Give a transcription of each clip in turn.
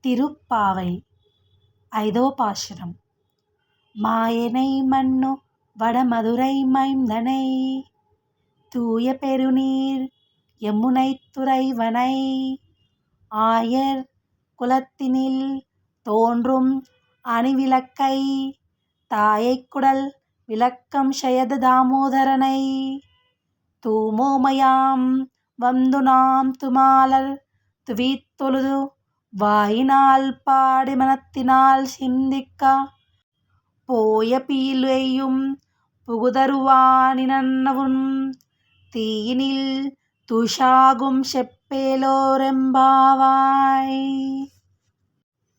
తిరుప్పావై. 5వ పాశురం. మాయనై మన్ను వడమதுரை மைந்தனை தூய பெருநீர் யமுனைத்துறைவனை ஆயர் குலத்தினில் தோன்றும் அணிவிளக்கை தாயைக் குடல் விளக்கம் ஷயத தாமோதரனை தூமோமயாம் வந்து நாம் துமாலர் துவித்தொழுது வாயினால் பாடி மனத்தினால் சிந்திக்க போய பீலெய்யும் పుగుదరువానినన్నవున్ తీయినిల్ తుషాగుం చెప్పేలోరెంబావాయ్.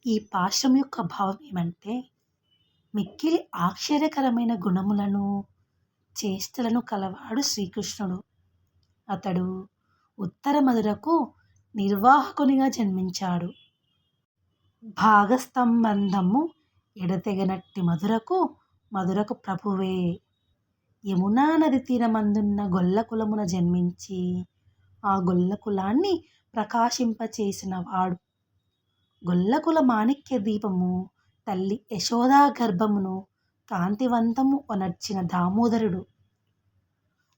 ఈ పాశం యొక్క భావం ఏమంటే, మిక్కిలి ఆశ్చర్యకరమైన గుణములను చేష్టలను కలవాడు శ్రీకృష్ణుడు. అతడు ఉత్తర మధురకు నిర్వాహకునిగా జన్మించాడు. భాగస్తంబంధము ఎడతెగనట్టి మధురకు ప్రభువే. యమునా నది తీరమందున్న గొల్ల కులమున జన్మించి ఆ గొల్ల కులాన్ని ప్రకాశింపచేసిన వాడు. గొల్లకుల మాణిక్య దీపము తల్లి యశోదా గర్భమును కాంతివంతము ఒనర్చిన దామోదరుడు.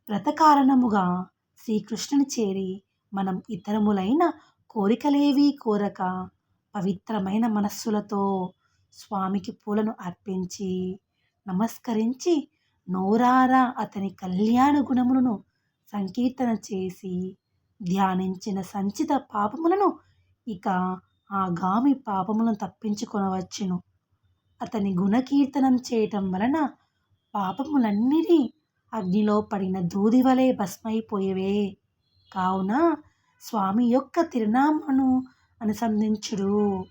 వ్రతకారణముగా శ్రీకృష్ణుని చేరి మనం ఇతరములైన కోరికలేవీ కోరక పవిత్రమైన మనస్సులతో స్వామికి పూలను అర్పించి నమస్కరించి నోరారా అతని కళ్యాణ గుణములను సంకీర్తన చేసి ధ్యానించిన సంచిత పాపములను ఇక ఆగామి పాపములను తప్పించుకొనవచ్చును. అతని గుణకీర్తనం చేయటం వలన పాపములన్నిటి అగ్నిలో పడిన దూది వలె భస్మైపోయేవే. కావున స్వామి యొక్క తిరునామమును అనుసంధించుడు.